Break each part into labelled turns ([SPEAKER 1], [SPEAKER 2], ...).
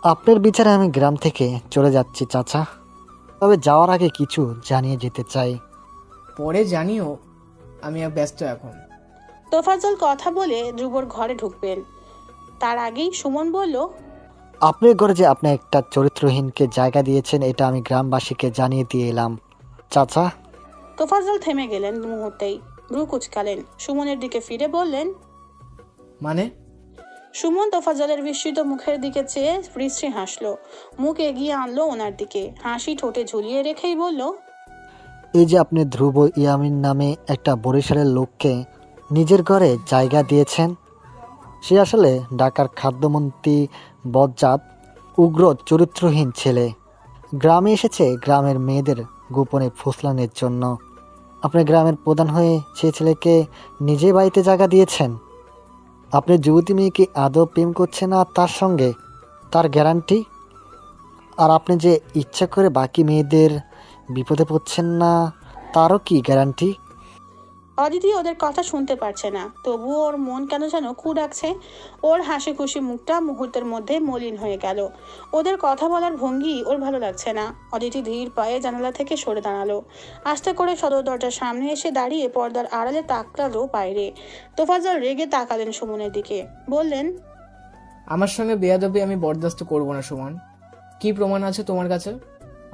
[SPEAKER 1] আপনার বিচারে আমি গ্রাম থেকে চলে যাচ্ছি চাচা, তবে যাওয়ার আগে কিছু জানিয়ে যেতে চাই।
[SPEAKER 2] পরে জানিও, আমি ব্যস্ত এখন।
[SPEAKER 3] তোফাজ্জল কথা বলে ধ্রুবর ঘরে ঢুকবেন, তার আগেই সুমন বলল,
[SPEAKER 1] আপনার ঘরে যে আপনি একটা চরিত্রহীনকে জায়গা দিয়েছেন, এটা আমি গ্রামবাসীকে জানিয়ে দিয়ে এলাম চাচা।
[SPEAKER 3] তোফাজ্জল থেমে গেলেন মুহূর্তেই, ভ্রু কুচকালেন, সুমনের দিকে ফিরে বললেন।
[SPEAKER 2] মানে?
[SPEAKER 3] সুমন তোফাজ্জলের বিস্মিত মুখের দিকে চেয়ে বিশ্রী হাসলো, মুখ এগিয়ে আনলো ওনার দিকে, হাসি ঠোঁটে ঝুলিয়ে রেখেই বলল,
[SPEAKER 1] এই যে আপনি ধ্রুব ইয়ামিন নামে একটা বরিশালের লোককে নিজের ঘরে জায়গা দিয়েছেন, সে আসলে ঢাকার খাদ্যমন্ত্রী বজ্জাত, উগ্র চরিত্রহীন ছেলে। গ্রামে এসেছে গ্রামের মেয়েদের গোপনে ফুসলানোর জন্য। আপনি গ্রামের প্রধান হয়ে সে ছেলেকে নিজেই বাড়িতে জায়গা দিয়েছেন। আপনি যুবতী মেয়েকে আদৌ প্রেম করছেন না তার সঙ্গে, তার গ্যারান্টি? আর আপনি যে ইচ্ছা করে বাকি মেয়েদের বিপদে পড়ছেন না, তারও কি গ্যারান্টি?
[SPEAKER 3] অদিতি ওদের কথা শুনতে পারছে না, তবুও ওর মন কেন যেন কু ডাকছে। ওর হাসি খুশি মুখটা মুহূর্তের মধ্যে মলিন হয়ে গেল। ওদের কথা বলার ভঙ্গি ওর ভালো লাগছে না। অদিতি ধীর পায়ে জানালা থেকে সরে দাঁড়ালো, আস্তে করে সদর দরজার সামনে এসে দাঁড়িয়ে পর্দার আড়ালে তাকালো বাইরে। তোফাজ্জল রেগে তাকালেন সুমনের দিকে, বললেন,
[SPEAKER 2] আমার সঙ্গে বেয়াদবি আমি বরদাস্ত করব না সুমন। কি প্রমাণ আছে তোমার কাছে?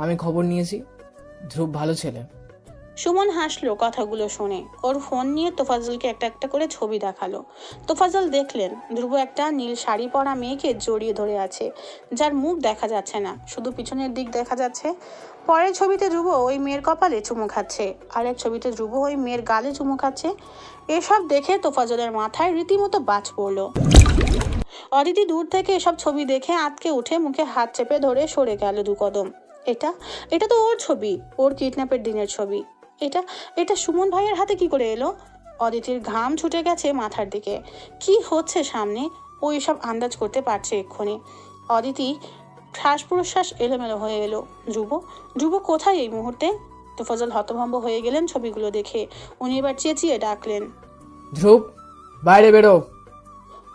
[SPEAKER 2] আমি খবর নিয়েছি, ধ্রুব ভালো ছেলে।
[SPEAKER 3] সুমন হাসলো কথাগুলো শুনে, ওর ফোন নিয়ে তোফাজ্জলকে একটা একটা করে ছবি দেখালো। তোফাজ্জল দেখলেন ধ্রুব একটা নীল শাড়ি পরা মেয়েকে জড়িয়ে ধরে আছে, যার মুখ দেখা যাচ্ছে না, শুধু পিছনের দিক দেখা যাচ্ছে। পরের ছবিতে ধ্রুব ওই মেয়ের কপালে চুমু খাচ্ছে, আরেক ছবিতে ধ্রুব ওই মেয়ের গালে চুমু খাচ্ছে। এসব দেখে তোফাজ্জলের মাথায় রীতিমতো বাজ পড়লো। অদিতি দূর থেকে এসব ছবি দেখে আঁতকে উঠে মুখে হাত চেপে ধরে সরে গেল দু কদম। এটা এটা তো ওর ছবি, ওর কিডন্যাপের দিনের ছবি। এটা এটা সুমন ভাইয়ের হাতে কি করে এলো? অদিতির ঘাম ছুটে গেছে মাথার দিকে। কি হচ্ছে সামনে ও এসব আন্দাজ করতে পারছে এক্ষুনি। অদিতি শ্বাস প্রশ্বাস এলোমেলো হয়ে এলো। ধ্রুব ধ্রুব কোথায় এই মুহূর্তে? তোফাজ্জল হতভম্ব হয়ে গেলেন ছবিগুলো দেখে। উনি এবার চেঁচিয়ে ডাকলেন,
[SPEAKER 2] ধ্রুব, বাইরে বেরো।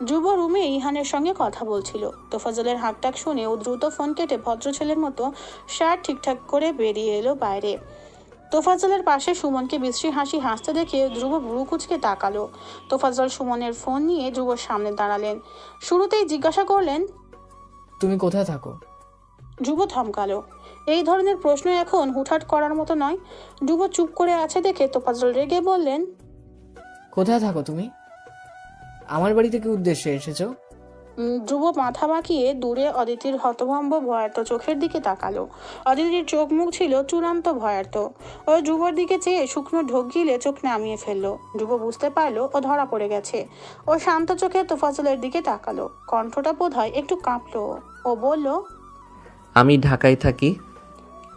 [SPEAKER 3] ধ্রুব রুমে ইহানের সঙ্গে কথা বলছিল। তোফাজ্জলের হাঁকটাক শুনে ও দ্রুত ফোন কেটে ভদ্র ছেলের মতো শার্ট ঠিকঠাক করে বেরিয়ে এলো বাইরে। তোফাজ্জলের পাশে সুমনকে বিশ্রী হাসি হাসতে দেখে ধ্রুব ভ্রু কুঁচকে তাকালো। তোফাজ্জল সুমনের ফোন নিয়ে ধ্রুবর সামনে দাঁড়ালেন। শুরুতেই জিজ্ঞাসা করলেন,
[SPEAKER 2] তুমি কোথায় থাকো?
[SPEAKER 3] ধ্রুব থমকালো। এই ধরনের প্রশ্ন এখন হুটহাট করার মতো নয়। ধ্রুব চুপ করে আছে দেখে তোফাজ্জল রেগে বললেন,
[SPEAKER 2] কোথায় থাকো তুমি? আমার বাড়িতে কি উদ্দেশ্যে এসেছো?
[SPEAKER 3] ধ্রুব মাথা বাঁকিয়ে দূরে অদিতির হতভম্ব ভয়ার্ত চোখের দিকে তাকালো। অদিতির চোখ মুখ ছিল চূড়ান্ত ভয়ার্ত। ও ধ্রুবর দিকে চেয়ে শুকনো ঢোক গিলে চোখ নামিয়ে ফেললো। ধ্রুব বুঝতে পারলো ও ধরা পড়ে গেছে। ও শান্ত চোখে তোফাজ্জলের দিকে তাকালো, কণ্ঠটা বোধহয় একটু কাঁপলো। ও বলল,
[SPEAKER 4] আমি ঢাকায় থাকি।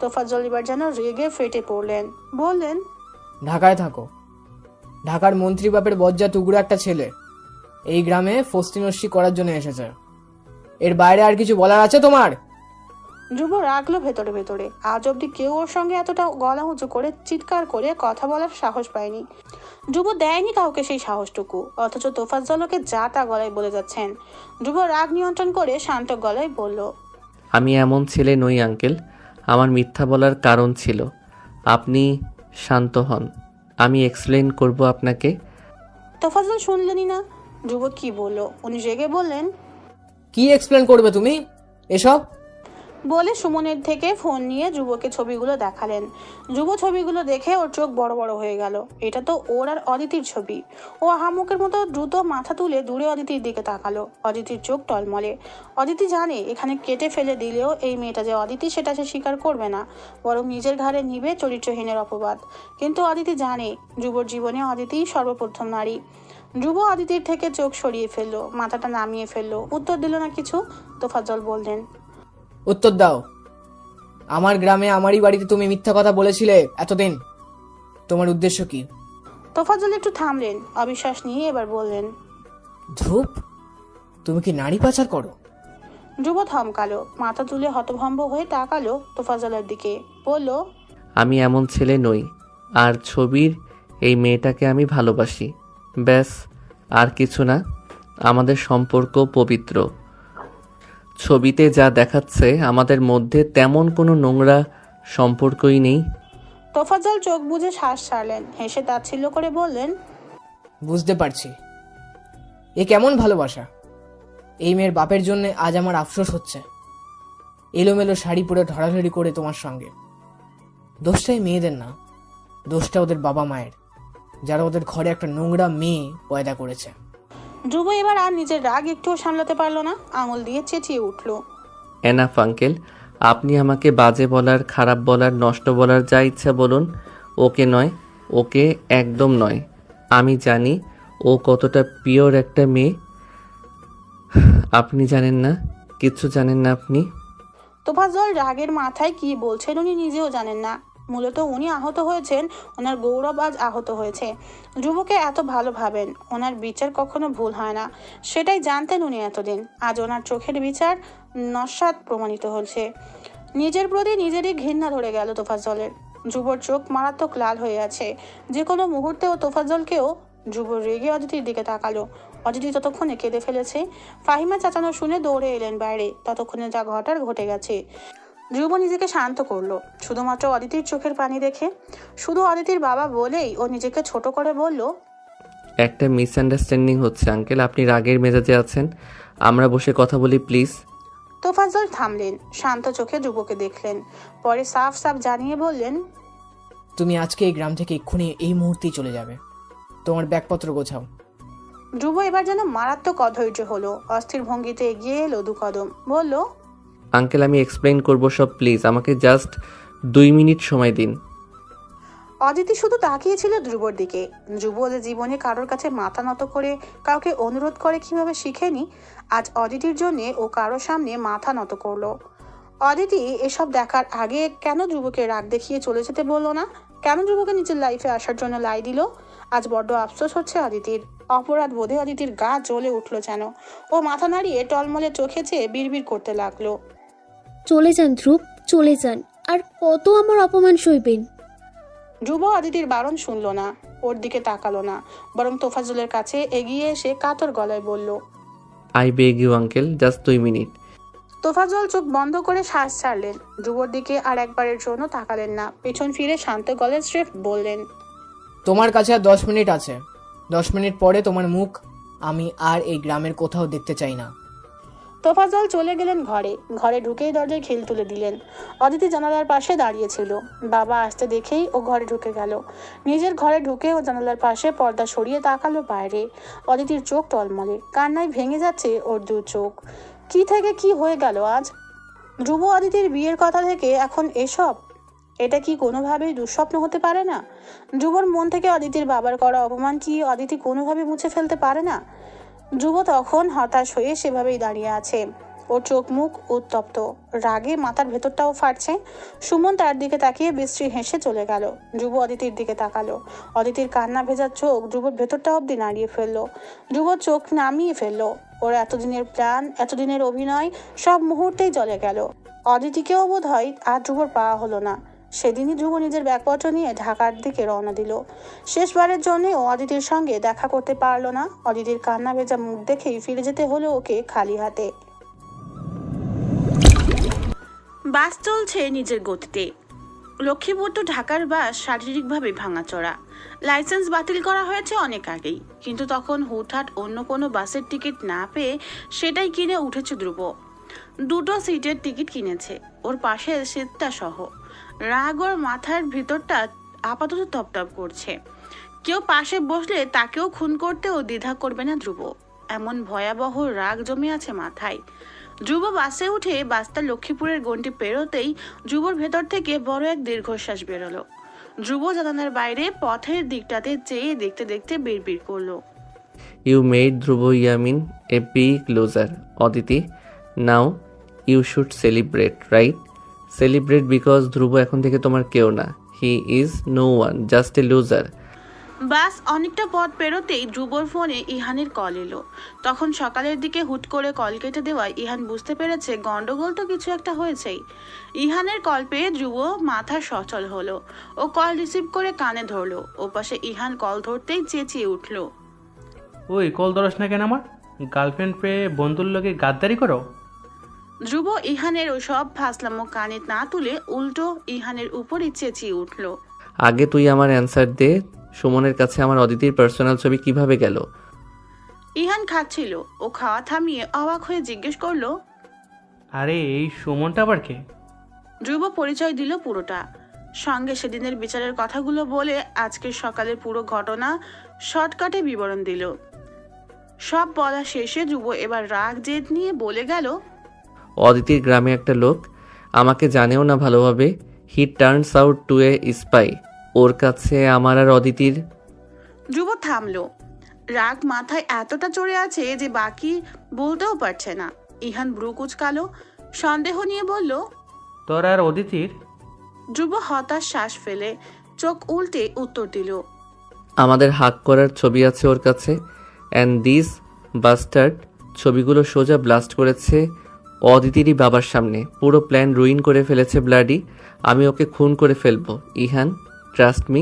[SPEAKER 3] তোফাজ্জল এবার যেন রেগে ফেটে পড়লেন, বললেন,
[SPEAKER 2] ঢাকায় থাকো? ঢাকার মন্ত্রী বাপের বজ্জা টুকরো একটা ছেলে এই গ্রামে ফস্তিনস্যি করার জন্য এসেছে। এর বাইরে আর কিছু বলার আছে তোমার?
[SPEAKER 3] ধ্রুব রাগলো ভেতরে ভেতরে। আজ অব্দি কেউ ওর সঙ্গে এতটা গলা উঁচু করে চিৎকার করে কথা বলার সাহস পায়নি। ধ্রুব দেয়নি কাউকে সেই সাহসটুকু, অথচ তোফাজ্জলকে যা তা গলায় বলে যাচ্ছেন। ধ্রুব রাগ নিয়ন্ত্রণ করে শান্ত গলায় বলল,
[SPEAKER 4] আমি এমন ছেলে নই আঙ্কেল, আমার মিথ্যা বলার কারণ ছিল। আপনি শান্ত হন, আমি এক্সপ্লেন করব আপনাকে।
[SPEAKER 3] তোফাজ্জল শুনলেনই না। ধ্রুব কি বলল? উনি রেগে বললেন,
[SPEAKER 2] কি এক্সপ্লেন করবে তুমি এসব?
[SPEAKER 3] বলে সুমনের থেকে ফোন নিয়ে ধ্রুবকে ছবিগুলো দেখালেন। ধ্রুব ছবিগুলো দেখে ওর চোখ বড় বড় হয়ে গেল। এটা তো ওর আর অদিতির ছবি। ও আহামুকের মতো দ্রুত মাথা তুলে দূরে অদিতির দিকে তাকালো। অদিতির চোখ টলমলে। অদিতি জানে এখানে কেটে ফেলে দিলেও এই মেয়েটা যে অদিতি সেটা সে স্বীকার করবে না, বরং নিজের ঘাড়ে নিবে চরিত্রহীনের অপবাদ। কিন্তু অদিতি জানে ধ্রুবর জীবনে অদিতিই সর্বপ্রথম নারী। ধ্রুব অদিতির থেকে চোখ সরিয়ে ফেললো, মাথাটা নামিয়ে ফেললো, উত্তর দিল না কিছু। তোফাজ্জল বললেন,
[SPEAKER 2] উত্তর দাও। আমার গ্রামে আমারই বাড়িতে তুমি মিথ্যা কথা বলেছিলে এতদিন, তোমার উদ্দেশ্য কি?
[SPEAKER 3] তোফাজ্জল একটু থামলেন, অবিশ্বাস নিয়ে এবার বললেন,
[SPEAKER 2] ধ্রুব, তুমি কি নারী পাচার করো?
[SPEAKER 3] ধ্রুব থমকালো, মাথা তুলে হতভম্ব হয়ে তাকালো তোফাজ্জলের দিকে, বলল,
[SPEAKER 4] আমি এমন ছেলে নই, আর ছবির এই মেয়েটাকে আমি ভালোবাসি, ব্যাস, আর কিছু না। আমাদের সম্পর্ক পবিত্র। ছবিতে যা দেখাচ্ছে আমাদের মধ্যে তেমন কোনো নোংরা সম্পর্কই নেই।
[SPEAKER 3] তোফাজ্জল চোখ বুজে শ্বাস ছাড়লেন, হেসে তাচ্ছিল্য করে বললেন,
[SPEAKER 2] বুঝতে পারছি এ কেমন ভালোবাসা। এই মেয়ের বাপের জন্য আজ আমার আফসোস হচ্ছে। এলোমেলো শাড়ি পরে ধরাধরি করে তোমার সঙ্গে। দোষটাই মেয়েদের না, দোষটা ওদের বাবা মায়ের, যারা ওদের ঘরে একটা নোংরা মেয়ে পয়দা করেছে।
[SPEAKER 3] ধ্রুব এবার আর নিজের রাগ একটুও সামলাতে পারল না, আঙুল দিয়ে চেঁচিয়ে উঠল,
[SPEAKER 4] এনাফ আঙ্কেল, আপনি আমাকে বাজে বলার, খারাপ বলার, নষ্ট বলার যা ইচ্ছা বলুন। ওকে নয়, ওকে একদম নয়। আমি জানি ও কতটা পিওর একটা মেয়ে। আপনি জানেন না, কিচ্ছু জানেন না আপনি।
[SPEAKER 3] তোফাজ্জল রাগের মাথায় কি বলছেন উনি নিজেও জানেন না। মূলত উনি আহত হয়েছেন, ওনার গৌরব আজ আহত হয়েছে। ধ্রুবকে এত ভালো ভাবেন, ওনার বিচার কখনো ভুল হয় না, সেটাই জানতেন উনি এতদিন। আজ ওনার চোখের বিচার নস্যাৎ প্রমাণিত হচ্ছে। নিজের প্রতি নিজেরই ঘৃণা ধরে গেল তোফাজ্জলের। ধ্রুবর চোখ মারাত্মক লাল হয়ে আছে। যে কোনো মুহূর্তেও তোফাজ্জলকেও ধ্রুব রেগে অদিতির দিকে তাকালো। অদিতি ততক্ষণে কেঁদে ফেলেছে। ফাহিমা চাচানো শুনে দৌড়ে এলেন বাইরে। ততক্ষণে যা ঘটার ঘটে গেছে। ধ্রুব নিজেকে শান্ত করলো, শুধুমাত্র অদিতির চোখের পানি দেখে। শুধু অদিতির বাবা বলেই ও নিজেকে ছোট করে বলল,
[SPEAKER 4] একটা মিসআন্ডারস্ট্যান্ডিং হচ্ছে আঙ্কেল, আপনি রাগের মেজাজে আছেন। আমরা বসে কথা বলি প্লিজ।
[SPEAKER 3] তোফাজ্জল থামলেন, শান্ত চোখে ধ্রুবকে দেখলেন, পরে সাফ সাফ জানিয়ে বললেন,
[SPEAKER 2] তুমি আজকে এই গ্রাম থেকে এক্ষুনি এই মুহূর্তেই চলে যাবে। তোমার ব্যাগপত্র গোছাও।
[SPEAKER 3] ধ্রুব এবার যেন মারাত্মক অধৈর্য হলো, অস্থির ভঙ্গিতে এগিয়ে এলো 2 কদম, বলল,
[SPEAKER 4] আঙ্কেল আমি এক্সপ্লেইন করবো সব, প্লিজ আমাকে জাস্ট 2 মিনিট সময় দিন।
[SPEAKER 3] অদিতি শুধু তাকিয়েছিল ধ্রুবর দিকে। ধ্রুব যে জীবনে কারোর কাছে মাথা নত করে কাউকে অনুরোধ করে কিভাবে শিখেনি, আজ অদিতির জন্য ও কারোর সামনে মাথা নত করলো। অদিতি এসব দেখার আগে কেন ধ্রুবকে রাগ দেখিয়ে চলে যেতে বললো না? কেন ধ্রুবকে নিজের লাইফে আসার জন্য লাই দিল? আজ বড্ড আফসোস হচ্ছে অদিতির। অপরাধ বোধে অদিতির গা জ্বলে উঠলো যেন। ও মাথা নাড়িয়ে টলমলে চোখে চেয়ে বিড়বিড় করতে লাগলো,
[SPEAKER 5] চলে যান ধ্রুব, চলে যান। আর কত আমার অপমান সইবেন?
[SPEAKER 3] ধ্রুব অদিতির বারণ শুনলো না, ওর দিকে তাকালো না, বরং তোফাজ্জলের কাছে এগিয়ে এসে কাতর গলায় বলল,
[SPEAKER 4] I beg you uncle, just 2 minute.
[SPEAKER 3] Tofazzal চোখ বন্ধ করে শ্বাস ছাড়লেন, ধ্রুবর দিকে আর একবারের জন্য তাকালেন না। পেছন ফিরে শান্ত গলায় স্রেফ বললেন,
[SPEAKER 2] তোমার কাছে আর 10 মিনিট আছে। 10 মিনিট পরে তোমার মুখ আমি আর এই গ্রামের কোথাও দেখতে চাই না।
[SPEAKER 3] তোফাজ্জল চলে গেলেন ঘরে। ঘরে ঢুকেই দরজায় খিল তুলে দিলেন। অদিতি জানালার পাশে দাঁড়িয়েছিল। বাবা আসতে দেখেই ও ঘরে ঢুকে গেল। নিজের ঘরে ঢুকে ও জানালার পাশে পর্দা সরিয়ে তাকালো বাইরে। অদিতির চোখ টলমলে, কান্নায় ভেঙে যাচ্ছে ওর 2 চোখ। কি থেকে কি হয়ে গেল আজ? ধ্রুব অদিতির বিয়ের কথা থেকে এখন এসব? এটা কি কোনোভাবেই দুঃস্বপ্ন হতে পারে না? ধ্রুবর মন থেকে অদিতির বাবার করা অপমান কি অদিতি কোনোভাবে মুছে ফেলতে পারে না? ধ্রুব তখন হতাশ হয়ে সেভাবেই দাঁড়িয়ে আছে। ওর চোখ মুখ উত্তপ্ত, রাগে মাথার ভেতরটাও ফাটছে। সুমন তার দিকে তাকিয়ে বিশ্রী হেসে চলে গেল। ধ্রুব অদিতির দিকে তাকালো। অদিতির কান্না ভেজা চোখ ধ্রুবর ভেতরটা অবধি নাড়িয়ে ফেললো। ধ্রুব চোখ নামিয়ে ফেললো। ওর এতদিনের প্ল্যান, এতদিনের অভিনয় সব মুহূর্তেই চলে গেল। অদিতিকেও বোধ হয় আর ধ্রুবর পাওয়া হলো না। সেদিনই ধ্রুব নিজের ব্যাগপত্র নিয়ে ঢাকার দিকে রওনা দিল। শেষবারের জন্যও অদিতির সঙ্গে দেখা করতে পারলো না। অদিতির কান্না ভেজা মুখ দেখেই ফিরে যেতে হলো ওকে খালি হাতে। বাস চলছে নিজের গতিতে। লক্ষ্মীপুর টু ঢাকার বাস শারীরিকভাবে ভাঙাচোরা। লাইসেন্স বাতিল করা হয়েছে অনেক আগেই, কিন্তু তখন হুটহাট অন্য কোনো বাসের টিকিট না পেয়ে সেটাই কিনে উঠেছে ধ্রুব। 2 সিটের টিকিট কিনেছে, ওর পাশের সিটটা সহ। রাগ ওর মাথার ভিতরটা আপাতত তপতপ করছে। কেউ পাশে বসলে তাকেও খুন করতেও দ্বিধা করবে না ধ্রুব, এমন ভয়াবহ রাগ জমে আছে মাথায়। ধ্রুব বাসে উঠে বাসটা লক্ষ্মীপুরের গণ্ডি পেরোতেই ধ্রুবর ভেতর থেকে বড় এক দীর্ঘশ্বাস বেরোলো। ধ্রুব জানালার বাইরে পথের দিকটাতে চেয়ে দেখতে দেখতে বিড়বিড় করলো,
[SPEAKER 4] you made Dhruv Yamin a big loser. Aditi, now you should celebrate, right? Celebrate because Dhruv এখন থেকে তোমার কেউ না। He is no one, just a loser.
[SPEAKER 3] Bus অনেকটা পথ পেরোতেই ধ্রুবর ফোনে ইহানের কল এলো। তখন সকালের দিকে হুট করে কল কেটে দেওয়ায় ইহান বুঝতে পেরেছে গন্ডগোল তো কিছু একটা হয়েছেই। ইহানের কল পেয়ে ধ্রুব মাথা সচল হলো। ও কল রিসিভ করে কানে ধরলো। ওপাশে ইহান কল ধরতেই চেঁচিয়ে উঠলো,
[SPEAKER 6] ওই কল ধরস না কেন? আমার গার্লফ্রেন্ড পেয়ে বন্ধুর লোকে গাদ্দারি করো?
[SPEAKER 3] ধ্রুব ইহানের ওসব ফাসলামো কানে না তুলে উল্টো ইহানের উপরই চেঁচিয়ে উঠল।
[SPEAKER 4] আগে তুই আমার অ্যান্সার দে, সুমনের কাছে আমার অদিতির পার্সোনাল ছবি কিভাবে গেল?
[SPEAKER 3] ইহান খাচ্ছিল, ও খাওয়া থামিয়ে অবাক হয়ে জিজ্ঞেস করলো।
[SPEAKER 6] আরে এই সুমনটা আবার কে?
[SPEAKER 3] ধ্রুব পরিচয় দিল পুরোটা, সঙ্গে সেদিনের বিচারের কথাগুলো বলে আজকের সকালের পুরো ঘটনা শর্টকাটে বিবরণ দিল। সব বলা শেষে ধ্রুব এবার রাগ জেদ নিয়ে বলে গেল।
[SPEAKER 4] অদিতির গ্রামে একটা লোক, আমাকে জানেও না ভালোভাবে, he turns out to a spy. ওর কাছে আমার আর অদিতির।
[SPEAKER 3] ধ্রুব থামলো, রাগ মাথায় এতটা চড়ে আছে যে বাকি বলতেও পারছে না। ইহান ব্রু কুচকালো, সন্দেহ নিয়ে বলল।
[SPEAKER 6] তোর আর অদিতির?
[SPEAKER 3] ধ্রুব হতাশ শ্বাস ফেলে চোখ উল্টে উত্তর দিল।
[SPEAKER 4] আমাদের হাক করার ছবি আছে ওর কাছে, অ্যান্ড দিস বাস্টার্ড ছবিগুলো সোজা ব্লাস্ট করেছে অদিতিরই বাবার সামনে। পুরো প্ল্যান রুইন করে ফেলেছে ব্লাডি। আমি ওকে খুন করে ফেলবো ইহান, ট্রাস্ট মি।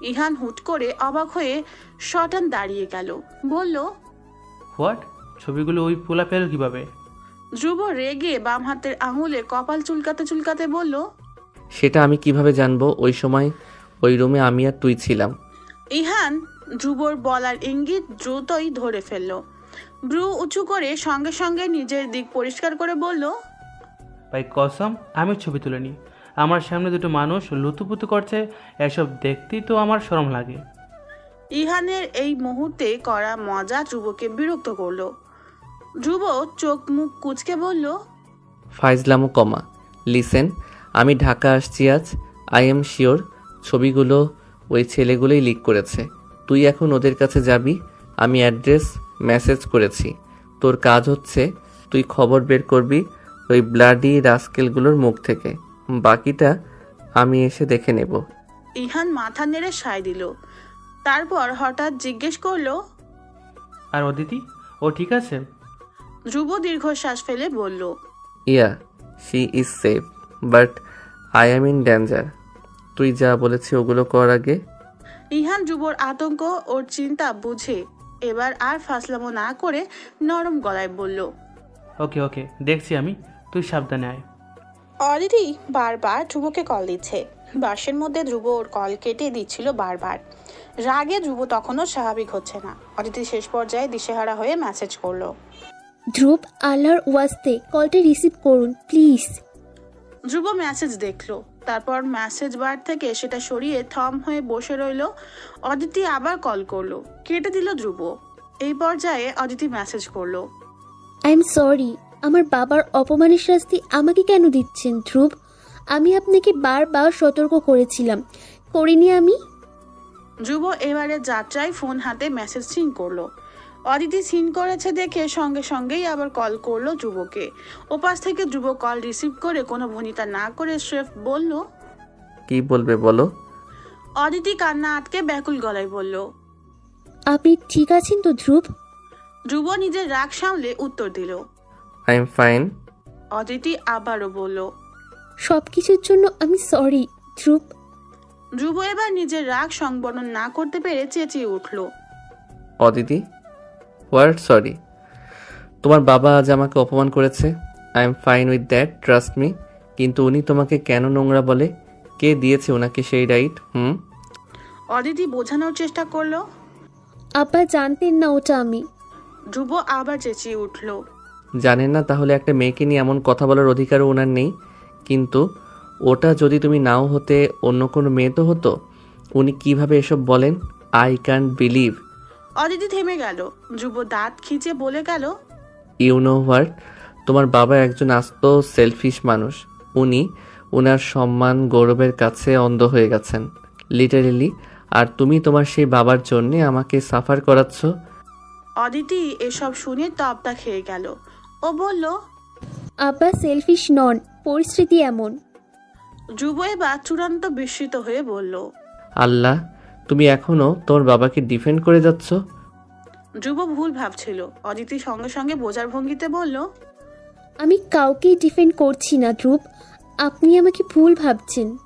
[SPEAKER 3] ইহান হুট করে অবাক হয়ে শটান দাঁড়িয়ে গেল, বলল।
[SPEAKER 6] হোয়াট? ছবিগুলো ওই পোলা পেল কিভাবে?
[SPEAKER 3] ধ্রুব রেগে বাম হাতের আঙুলে কপাল চুলকাতে চুলকাতে বলল।
[SPEAKER 4] সেটা আমি কিভাবে জানবো? ওই সময় ওই রুমে আমি আর তুই ছিলাম।
[SPEAKER 3] ইহান ধ্রুবর বলার ইঙ্গিত দ্রুতই ধরে ফেলল। ব্রু উঁচু করে সঙ্গে সঙ্গে নিজের দিক পরিষ্কার করে বলল।
[SPEAKER 6] ভাই কসম, আমি ছবি তুলিনি। আমার সামনে দুটো মানুষ লুতুপুতু করছে, এসব দেখতেই তো আমার শরম লাগে।
[SPEAKER 3] ইহানের এই মুহূর্তে করা মজা ধ্রুবকে বিরক্ত করলো। ধ্রুব চোখ মুখ কুচকে বলল।
[SPEAKER 4] ফাইজলামো কমা। লিসেন, আমি ঢাকা আসছি আজ। আই এম শিওর ছবিগুলো ওই ছেলেগুলোই লিক করেছে। তুই এখন ওদের কাছে যাবি। আমি অ্যাড্রেস মেসেজ করেছি। তোর কাজ হচ্ছে তুই খবর বের করবি ওই ব্লাডি রাস্কেলগুলোর মুখ থেকে। বাকিটা আমি এসে দেখে নেব।
[SPEAKER 3] ইহান মাথা নেড়ে সায় দিল, তারপর হঠাৎ জিজ্ঞেস করলো।
[SPEAKER 6] আর অদিতি, ও ঠিক আছে?
[SPEAKER 3] ধ্রুব দীর্ঘশ্বাস ফেলে বলল।
[SPEAKER 4] Yeah, she is safe, but I am in danger. তুই যা বলেছি ওগুলো কর আগে।
[SPEAKER 3] ইহান ধ্রুবর আতঙ্ক ওর চিন্তা বুঝে এবার আর ফাসলামো না করে নরম গলায় বলল।
[SPEAKER 6] ওকে ওকে, দেখছি আমি, তুই সাবধানে আয়।
[SPEAKER 3] অদিতি বারবার ধ্রুবকে কল দিচ্ছে। বাসের মধ্যে ধ্রুব ওর কল কেটে দিচ্ছিল বারবার। রাগে ধ্রুব তখনও স্বাভাবিক হচ্ছে না। অদিতি শেষ পর্যায়ে দিশেহারা হয়ে মেসেজ করলো।
[SPEAKER 5] ধ্রুব, আল্লাহর ওয়াস্তে কলটা রিসিভ করুন প্লিজ।
[SPEAKER 3] ধ্রুব মেসেজ দেখলো, তারপর মেসেজ বার থেকে সেটা সরিয়ে থম হয়ে বসে রইল। অদিতি আবার কল করলো, কেটে দিল ধ্রুব। এই পর্যায়ে অদিতি মেসেজ করলো।
[SPEAKER 5] আই এম সরি, আমার বাবার অপমানের শাস্তি আমাকে কেন দিচ্ছেন ধ্রুব? আমি আপনাকে বারবার সতর্ক করেছিলাম, করিনি আমি?
[SPEAKER 3] ধ্রুব এবারে যাত্রায় ফোন হাতে মেসেজ সিন করলো। অদিতি সিন করেছে দেখে সঙ্গে সঙ্গেই আবার কল করলো ধ্রুবকে। ওপাশ থেকে ধ্রুব কল রিসিভ করে কোনো ভনিতা না করে স্রেফ বলল।
[SPEAKER 4] কি বলবে বলো?
[SPEAKER 3] অদিতি কান্না আটকে ব্যাকুল গলায় বলল।
[SPEAKER 5] আপনি ঠিক আছেন তো ধ্রুব?
[SPEAKER 3] ধ্রুব নিজের রাগ সামলে উত্তর দিল।
[SPEAKER 4] I am fine.
[SPEAKER 3] অদিতি আবারও বলল।
[SPEAKER 5] সব কিছুর জন্য আমি সরি ধ্রুব।
[SPEAKER 3] ধ্রুব এবার নিজের রাগ সংবরণ না করতে পেরে চেঁচিয়ে উঠল।
[SPEAKER 4] Aditi, what sorry? তোমার বাবা আজ আমাকে অপমান করেছে। I am fine with that, trust me. কিন্তু উনি তোমাকে কেন নোংরা বলে? কে দিয়েছে ওনাকে সেই রাইট?
[SPEAKER 3] অদিতি বোঝানোর চেষ্টা করলো।
[SPEAKER 5] আব্বা জানতেন না ওটা আমি।
[SPEAKER 3] ধ্রুব আবার চেঁচিয়ে উঠল।
[SPEAKER 4] জানেন না? তাহলে একটা মেয়েকে নিয়ে এমন কথা বলার অধিকারও ওনার নেই। কিন্তু ওটা যদি তুমি নাও হতে, অন্য কোনো মেয়ে তো হতো। উনি কিভাবে এসব বলেন? I can't believe.
[SPEAKER 3] অদিতি থেমে গেল। ধ্রুব দাঁত খিঁচে বলে গেল।
[SPEAKER 4] ইউ নো হোয়াট, তোমার বাবা একজন আস্ত সেলফিশ মানুষ। উনি ওনার সম্মান গৌরবের কাছে অন্ধ হয়ে গেছেন, লিটারেলি। আর তুমি তোমার সেই বাবার জন্যে আমাকে সাফার করাচ্ছ।
[SPEAKER 3] অদিতি এসব শুনে তপ্তা খেয়ে গেল। ও বলল।
[SPEAKER 5] আব্বা সেলফিশ নন, পরিস্থিতি এমন।
[SPEAKER 3] ধ্রুব এবার চূড়ান্ত বিস্মিত হয়ে বলল।
[SPEAKER 4] আল্লাহ, তুমি এখনো তোমার বাবাকে ডিফেন্ড করে যাচ্ছ?
[SPEAKER 3] ধ্রুব ভুল ভাবছিল। অদিতি সঙ্গে সঙ্গে বোঝার ভঙ্গিতে বলল।
[SPEAKER 5] আমি কাউকেই ডিফেন্ড করছি না ধ্রুব, আপনি আমাকে ভুল ভাবছেন।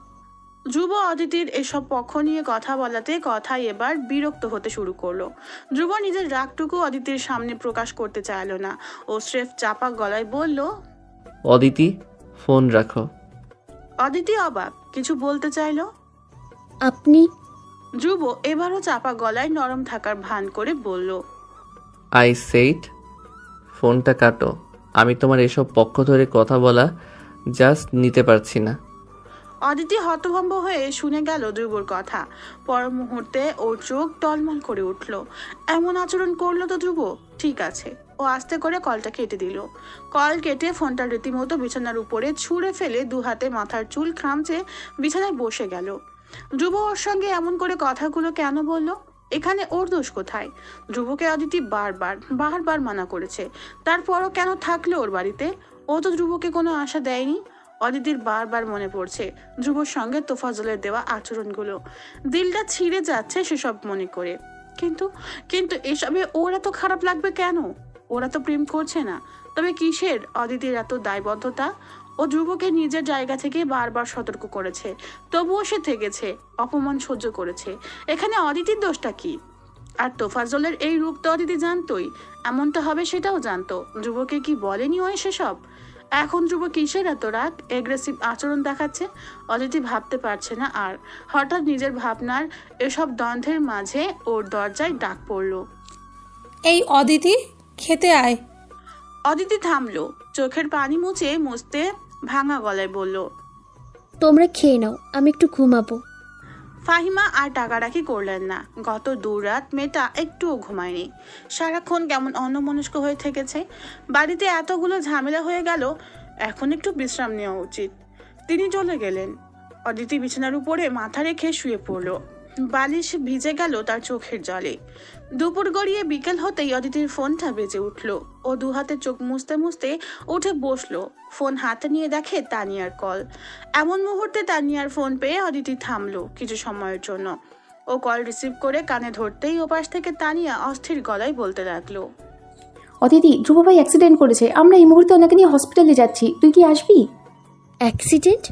[SPEAKER 3] ধ্রুব অদিতির এসব পক্ষ নিয়ে কথা বলাতে কথায় এবার বিরক্ত হতে শুরু করলো। ধ্রুব নিজের রাগটুকু অদিতির সামনে প্রকাশ করতে চাইল না। ও স্রেফ চাপা গলায় বলল।
[SPEAKER 4] অদিতি, ফোন রাখো।
[SPEAKER 3] অদিতি অবাক, কিছু বলতে চাইলো।
[SPEAKER 5] আপনি
[SPEAKER 3] ধ্রুব এবারও চাপা গলায় নরম থাকার ভান করে বলল,
[SPEAKER 4] আই সেইড ফোনটা কাটো। আমি তোমার এসব পক্ষ ধরে কথা বলা জাস্ট নিতে পারছি না।
[SPEAKER 3] অদিতি হতভম্ব হয়ে শুনে গেল ধ্রুবর কথা। পর মুহূর্তে ওর চোখ টলমল করে উঠল। এমন আচরণ করলো তো ধ্রুব? ঠিক আছে। ও আস্তে করে কলটা কেটে দিল। কল কেটে ফোনটা রীতিমতো বিছানার উপরে ছুঁড়ে ফেলে দু হাতে মাথার চুল খামচে বিছানায় বসে গেল। ধ্রুব ওর সঙ্গে এমন করে কথাগুলো কেন বলল? এখানে ওর দোষ কোথায়? ধ্রুবকে অদিতি বারবার বারবার মানা করেছে, তারপরও কেন থাকলো ওর বাড়িতে? ও তো ধ্রুবকে কোনো আশা দেয়নি। অদিতির বারবার মনে পড়ছে ধ্রুবর সঙ্গে তোফাজ্জলের দেওয়া আচরণগুলো। দিলটা ছিঁড়ে যাচ্ছে সেসব মনে করে। কিন্তু কিন্তু এসবে ওর এত খারাপ লাগবে কেন? ওরা তো প্রেম করছে না, তবে কিসের অদিতির এত দায়বদ্ধতা? ও ধ্রুবকে নিজের জায়গা থেকে বারবার সতর্ক করেছে, তবুও সে থেকেছে, অপমান সহ্য করেছে। এখানে অদিতির দোষটা কি? আর তোফাজ্জলের এই রূপ তো অদিতি জানতোই, এমনটা হবে সেটাও জানতো। ধ্রুবকে কি বলেনি ওই সেসব? এখন ধ্রুব কিসের এত রাগ, এগ্রেসিভ আচরণ দেখাচ্ছে? অদিতি ভাবতে পারছে না আর। হঠাৎ নিজের ভাবনার এসব দ্বন্দ্বের মাঝে ওর দরজায় ডাক পড়লো।
[SPEAKER 7] এই অদিতি, খেতে আয়।
[SPEAKER 3] অদিতি থামলো, চোখের পানি মুছে মুছতে ভাঙা গলায় বলল,
[SPEAKER 5] তোমরা খেয়ে নাও, আমি একটু ঘুমাবো।
[SPEAKER 3] ফাহিমা আর টাকাটাকি করলেন না। গত 2 রাত মেয়েটা একটুও ঘুমায়নি, সারাক্ষণ কেমন অন্যমনস্ক হয়ে থেকেছে। বাড়িতে এতগুলো ঝামেলা হয়ে গেল, এখন একটু বিশ্রাম নেওয়া উচিত। তিনি চলে গেলেন। অদিতি বিছানার উপরে মাথা রেখে শুয়ে পড়ল। বালিশ ভিজে গেল তার চোখের জলে। দুপুর গড়িয়ে বিকেল হতেই অদিতির ফোনটা বেজে উঠল। ও 2 হাতে চোখ মুছতে মুছতে উঠে বসলো। ফোন হাতে নিয়ে দেখে তানিয়ার কল। এমন মুহূর্তে তানিয়ার ফোন পেয়ে অদিতি থামলো কিছু সময়ের জন্য। ও কল রিসিভ করে কানে ধরতেই ওপাশ থেকে তানিয়া অস্থির গলায় বলতে লাগলো,
[SPEAKER 8] অদিতি, ধ্রুব ভাই অ্যাক্সিডেন্ট করেছে, আমরা এই মুহূর্তে ওনাকে নিয়ে হসপিটালে যাচ্ছি, তুই কি আসবি?
[SPEAKER 5] অ্যাক্সিডেন্ট?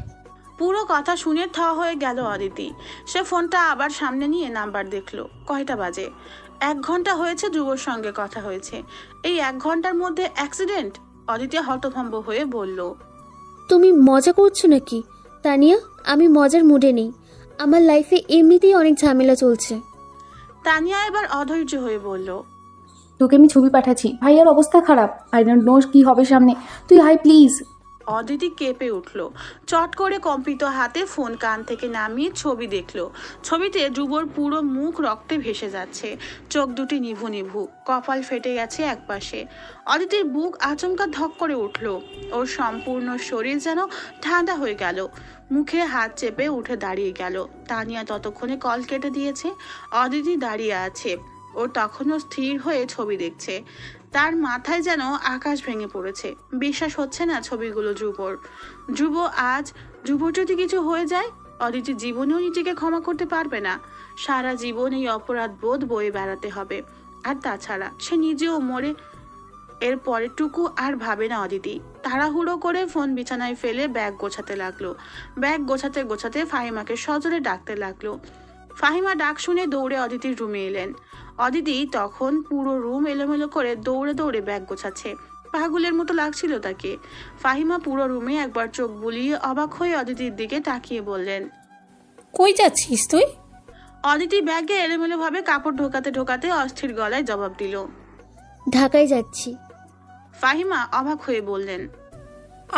[SPEAKER 3] পুরো কথা শুনে থ হয়ে গেল অদিতি। সে ফোনটা আবার সামনে নিয়ে নাম্বার দেখলো। কয়টা বাজে? 1 ঘন্টা হয়েছে ধ্রুবর সঙ্গে কথা হয়েছে। এই 1 ঘন্টার মধ্যে অ্যাক্সিডেন্ট? অদিতি হতভম্ব হয়ে বলল,
[SPEAKER 5] তুমি মজা করছো নাকি তানিয়া? আমি মজার মুডে নেই, আমার লাইফে এমনিতেই অনেক ঝামেলা চলছে।
[SPEAKER 3] তানিয়া এবার অধৈর্য হয়ে বলল,
[SPEAKER 8] তোকে আমি ছবি পাঠাচ্ছি, ভাইয়ার অবস্থা খারাপ, আই ডোন্ট নো কি হবে সামনে, তুই হাই প্লিজ।
[SPEAKER 3] অদিতি কেঁপে উঠল। চট করে কম্পিত হাতে ফোন কান থেকে নামিয়ে ছবি দেখলো। ছবিতে ধ্রুবর পুরো মুখ রক্তে ভেসে যাচ্ছে, চোখ দুটি নিভু নিভু, কপাল ফেটে গেছে একপাশে। অদিতির বুক আচমকা ধক করে উঠল। ওর সম্পূর্ণ শরীর যেন ঠান্ডা হয়ে গেল। মুখে হাত চেপে উঠে দাঁড়িয়ে গেল। তানিয়া ততক্ষণে কল কেটে দিয়েছে। অদিতি দাঁড়িয়ে আছে। ও তখনও স্থির হয়ে ছবি দেখছে। তার মাথায় যেন আকাশ ভেঙে পড়েছে। বিশ্বাস হচ্ছে না ছবিগুলো ধ্রুবর যদি কিছু হয়ে যায়, অদিতি জীবনেও নিজেকে ক্ষমা করতে পারবে না। সারা জীবন এই অপরাধ বোধ বয়ে বেড়াতে হবে। আর তাছাড়া সে নিজেও মরে এর পরেরটুকু আর ভাবে না অদিতি। তাড়াহুড়ো করে ফোন বিছানায় ফেলে ব্যাগ গোছাতে লাগলো। ব্যাগ গোছাতে গোছাতে ফাহিমাকে সজোরে ডাকতে লাগলো। ফাহিমা ডাক শুনে দৌড়ে অদিতির রুমে এলেন। অদিতি তখন পুরো রুম এলোমেলো করে দৌড়ে দৌড়ে ব্যাগ গোছাচ্ছে। পাগলের মতো লাগছিল তাকে। ফাহিমা পুরো রুমে একবার চোখ বুলিয়ে অবাক হয়ে অদিতির দিকে তাকিয়ে বললেন,
[SPEAKER 7] কই যাচ্ছিস তুই?
[SPEAKER 3] অদিতি ব্যাগে এলোমেলো ভাবে কাপড় ঢোকাতে ঢোকাতে অস্থির গলায় জবাব দিল,
[SPEAKER 5] ঢাকায় যাচ্ছি।
[SPEAKER 3] ফাহিমা অবাক হয়ে বললেন,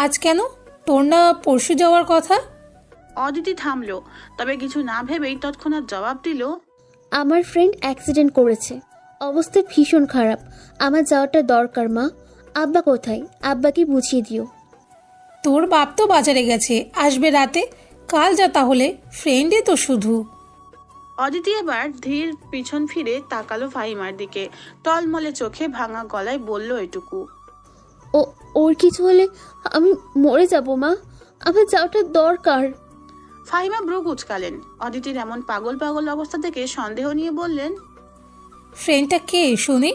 [SPEAKER 7] আজ কেন? তোর না পরশু যাওয়ার কথা?
[SPEAKER 3] অদিতি থামলো, তবে কিছু না ভেবেই তৎক্ষণাৎ জবাব দিল,
[SPEAKER 5] আমার ফ্রেন্ড অ্যাক্সিডেন্ট করেছে, অবস্থা ভীষণ খারাপ, আমার যাওয়াটা দরকার। মা, আব্বা কোথায়? আব্বাকে বুঝিয়ে দিও।
[SPEAKER 7] তোর বাপ তো বাজারে গেছে, আসবে রাতে। কাল যা তাহলে, ফ্রেন্ডে তো শুধু।
[SPEAKER 3] অদিতি এবার ধীর পিছন ফিরে তাকালো ফাহিমার দিকে। টলমলে চোখে ভাঙা গলায় বলল এটুকু,
[SPEAKER 5] ওর কিছু হলে আমি মরে যাব মা, আমার যাওয়াটা দরকার।
[SPEAKER 3] ফাহিমা ব্রু কুচকালেন। অদিতির এমন পাগল পাগল অবস্থা থেকে সন্দেহ নিয়ে বললেন,
[SPEAKER 7] ফ্রেন্ডটা কে শুনি?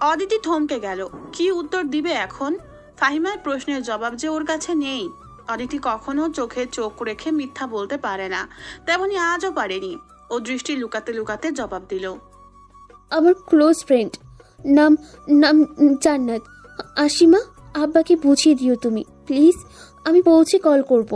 [SPEAKER 3] অদিতি থমকে গেল। কি উত্তর দিবে এখন? ফাহিমার প্রশ্নের জবাব যে ওর কাছে নেই। অদিতি কখনো চোখে চোখ রেখে মিথ্যা বলতে পারে না, তেমনি আজও পারেনি। ও দৃষ্টি লুকাতে লুকাতে জবাব দিল,
[SPEAKER 5] আমার ক্লোজ ফ্রেন্ড, নাম নাম জান্নাত। আসিমা, আব্বাকে বুঝিয়ে দিও তুমি। প্লিজ, আমি পৌঁছে কল করব।